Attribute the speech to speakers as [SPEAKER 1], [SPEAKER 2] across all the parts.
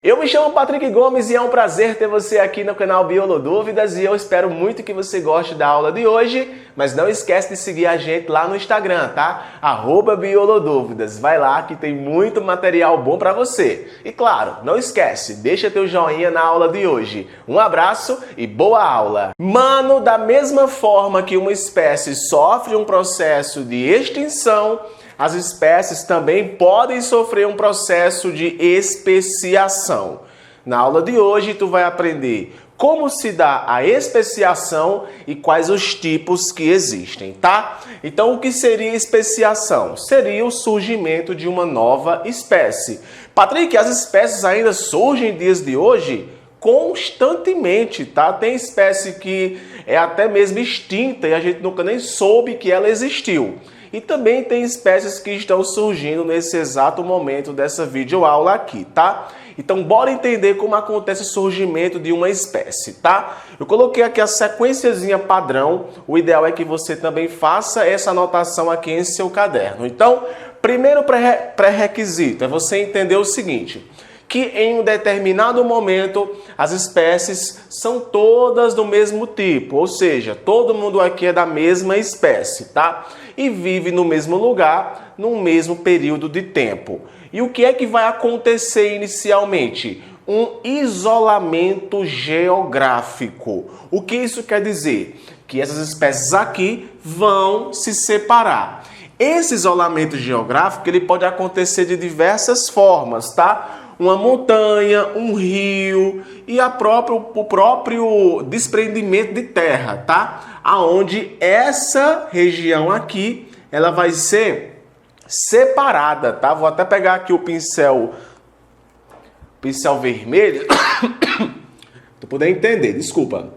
[SPEAKER 1] Eu me chamo Patrick Gomes e é um prazer ter você aqui no canal Biolodúvidas e eu espero muito que você goste da aula de hoje, mas não esquece de seguir a gente lá no Instagram, tá? @Biolodúvidas. Vai lá que tem muito material bom para você. E claro, não esquece, deixa teu joinha na aula de hoje. Um abraço e boa aula! Mano, da mesma forma que uma espécie sofre um processo de extinção, as espécies também podem sofrer um processo de especiação. Na aula de hoje, tu vai aprender como se dá a especiação e quais os tipos que existem, tá? Então, o que seria especiação? Seria o surgimento de uma nova espécie. Patrick, as espécies ainda surgem em dias de hoje? Constantemente, tá? Tem espécie que é até mesmo extinta e a gente nunca nem soube que ela existiu. E também tem espécies que estão surgindo nesse exato momento dessa videoaula aqui, tá? Então, bora entender como acontece o surgimento de uma espécie, tá? Eu coloquei aqui a sequenciazinha padrão. O ideal é que você também faça essa anotação aqui em seu caderno. Então, primeiro pré-requisito é você entender o seguinte: que em um determinado momento as espécies são todas do mesmo tipo, ou seja, todo mundo aqui é da mesma espécie, tá? E vive no mesmo lugar, no mesmo período de tempo. E o que é que vai acontecer inicialmente? Um isolamento geográfico. O que isso quer dizer? Que essas espécies aqui vão se separar. Esse isolamento geográfico ele pode acontecer de diversas formas, tá? Uma montanha, um rio e o próprio desprendimento de terra, tá? Aonde essa região aqui, ela vai ser separada, tá? Vou até pegar aqui o pincel vermelho, para poder entender, desculpa.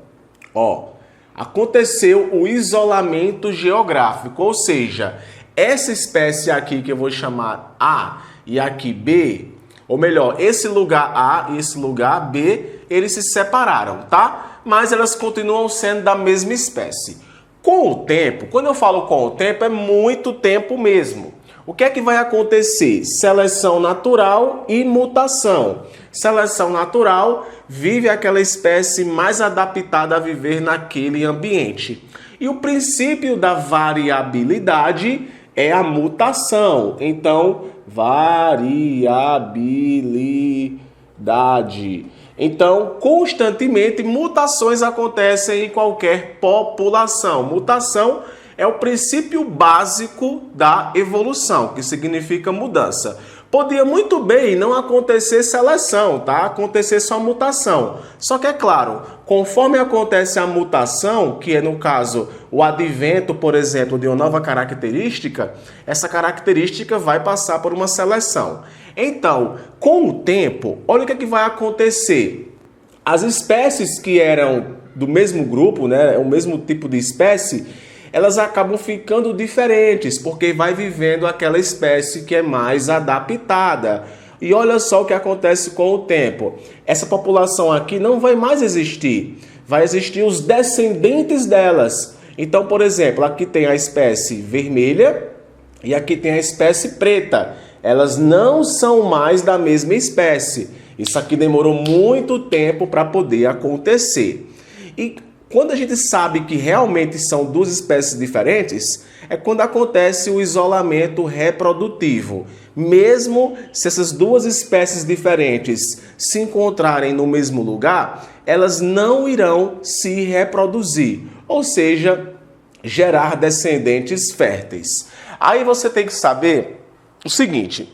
[SPEAKER 1] Ó, aconteceu o isolamento geográfico, ou seja, essa espécie aqui que eu vou chamar A e aqui B, ou melhor, esse lugar A e esse lugar B, eles se separaram, tá? Mas elas continuam sendo da mesma espécie. Com o tempo, quando eu falo com o tempo, é muito tempo mesmo. O que é que vai acontecer? Seleção natural e mutação. Seleção natural, vive aquela espécie mais adaptada a viver naquele ambiente. E o princípio da variabilidade é a mutação. Então, variabilidade. Então, constantemente, mutações acontecem em qualquer população. Mutação é o princípio básico da evolução, que significa mudança. Podia muito bem não acontecer seleção, tá? Acontecer só mutação. Só que é claro, conforme acontece a mutação, que é no caso o advento, por exemplo, de uma nova característica, essa característica vai passar por uma seleção. Então, com o tempo, olha o que é que vai acontecer. As espécies que eram do mesmo grupo, né, o mesmo tipo de espécie, elas acabam ficando diferentes, porque vai vivendo aquela espécie que é mais adaptada. E olha só o que acontece com o tempo. Essa população aqui não vai mais existir. Vai existir os descendentes delas. Então, por exemplo, aqui tem a espécie vermelha e aqui tem a espécie preta. Elas não são mais da mesma espécie. Isso aqui demorou muito tempo para poder acontecer. E quando a gente sabe que realmente são duas espécies diferentes, é quando acontece o isolamento reprodutivo. Mesmo se essas duas espécies diferentes se encontrarem no mesmo lugar, elas não irão se reproduzir, ou seja, gerar descendentes férteis. Aí você tem que saber o seguinte: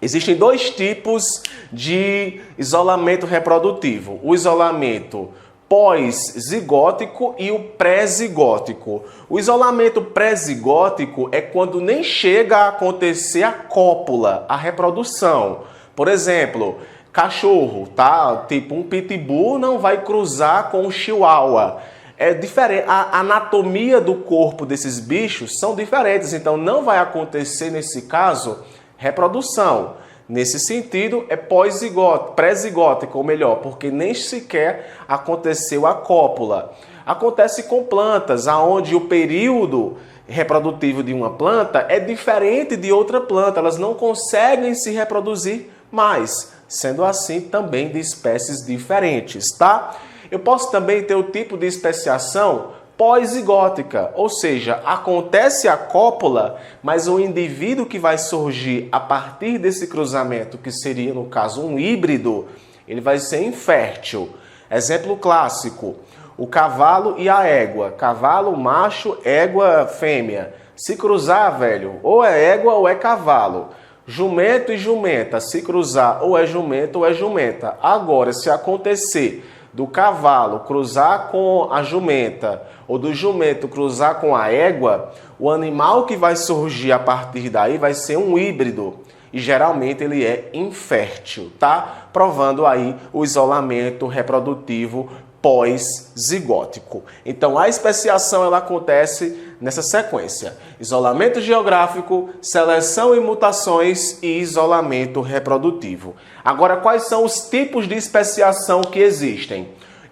[SPEAKER 1] existem dois tipos de isolamento reprodutivo. O isolamento pós-zigótico e o pré-zigótico. O isolamento pré-zigótico é quando nem chega a acontecer a cópula, a reprodução. Por exemplo, cachorro, tá? Tipo um pitbull não vai cruzar com um chihuahua. É diferente, a anatomia do corpo desses bichos são diferentes, então não vai acontecer nesse caso reprodução. Nesse sentido, é pré-zigótico, ou melhor, porque nem sequer aconteceu a cópula. Acontece com plantas, onde o período reprodutivo de uma planta é diferente de outra planta. Elas não conseguem se reproduzir mas, sendo assim, também de espécies diferentes, tá? Eu posso também ter o tipo de especiação pós-zigótica, ou seja, acontece a cópula, mas o indivíduo que vai surgir a partir desse cruzamento, que seria, no caso, um híbrido, ele vai ser infértil. Exemplo clássico, o cavalo e a égua. Cavalo macho, égua fêmea. Se cruzar, velho, ou é égua ou é cavalo. Jumento e jumenta, se cruzar, ou é jumento ou é jumenta. Agora, se acontecer do cavalo cruzar com a jumenta, ou do jumento cruzar com a égua, o animal que vai surgir a partir daí vai ser um híbrido. E geralmente ele é infértil, tá? Provando aí o isolamento reprodutivo pós-zigótico. Então a especiação ela acontece nessa sequência: isolamento geográfico, seleção e mutações e isolamento reprodutivo. Agora, quais são os tipos de especiação que existem?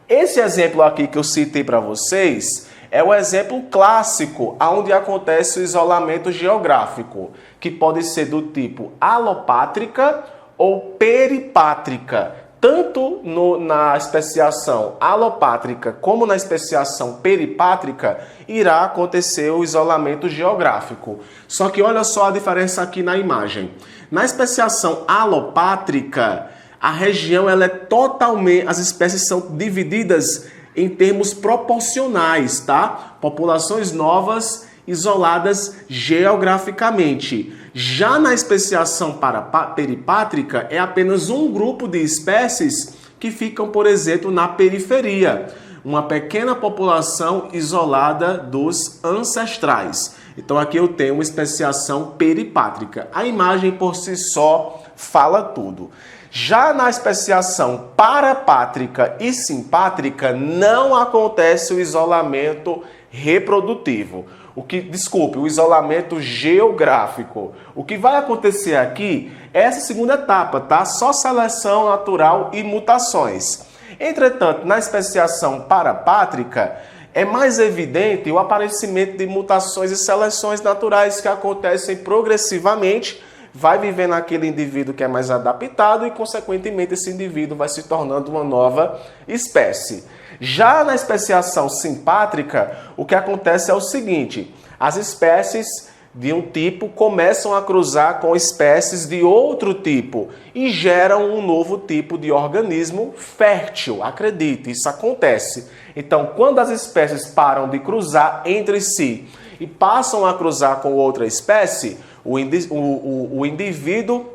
[SPEAKER 1] Esse exemplo aqui que eu citei para vocês é o exemplo clássico onde acontece o isolamento geográfico, que pode ser do tipo alopátrica ou peripátrica. Tanto na especiação alopátrica como na especiação peripátrica irá acontecer o isolamento geográfico. Só que olha só a diferença aqui na imagem. Na especiação alopátrica, a região ela é totalmente, as espécies são divididas em termos proporcionais, tá? Populações novas isoladas geograficamente. Já na especiação peripátrica, é apenas um grupo de espécies que ficam, por exemplo, na periferia. Uma pequena população isolada dos ancestrais. Então aqui eu tenho uma especiação peripátrica. A imagem por si só fala tudo. Já na especiação parapátrica e simpátrica, não acontece o isolamento reprodutivo. O isolamento geográfico. O que vai acontecer aqui é essa segunda etapa, tá? Só seleção natural e mutações. Entretanto, na especiação parapátrica, é mais evidente o aparecimento de mutações e seleções naturais que acontecem progressivamente. Vai vivendo aquele indivíduo que é mais adaptado e, consequentemente, esse indivíduo vai se tornando uma nova espécie. Já na especiação simpátrica, o que acontece é o seguinte: as espécies de um tipo começam a cruzar com espécies de outro tipo e geram um novo tipo de organismo fértil. Acredite, isso acontece. Então, quando as espécies param de cruzar entre si e passam a cruzar com outra espécie, o indivíduo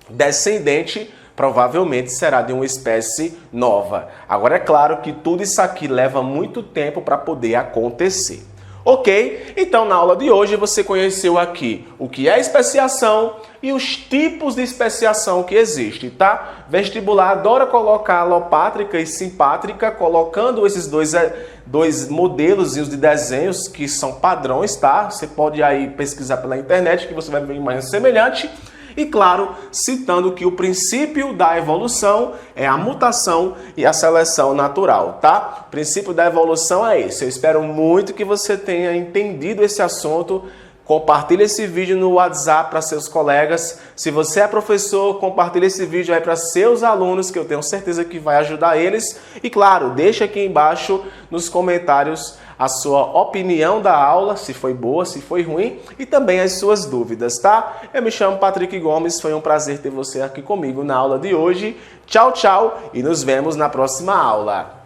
[SPEAKER 1] descendente provavelmente será de uma espécie nova. Agora, é claro que tudo isso aqui leva muito tempo para poder acontecer. Ok? Então, na aula de hoje, você conheceu aqui o que é especiação e os tipos de especiação que existem, tá? Vestibular adora colocar alopátrica e simpátrica, colocando esses dois modelos de desenhos que são padrões, tá? Você pode aí pesquisar pela internet que você vai ver imagens semelhantes. E claro, citando que o princípio da evolução é a mutação e a seleção natural, tá? O princípio da evolução é esse. Eu espero muito que você tenha entendido esse assunto. Compartilhe esse vídeo no WhatsApp para seus colegas. Se você é professor, compartilhe esse vídeo aí para seus alunos, que eu tenho certeza que vai ajudar eles. E claro, deixa aqui embaixo nos comentários a sua opinião da aula, se foi boa, se foi ruim, e também as suas dúvidas, tá? Eu me chamo Patrick Gomes, foi um prazer ter você aqui comigo na aula de hoje. Tchau, tchau, e nos vemos na próxima aula.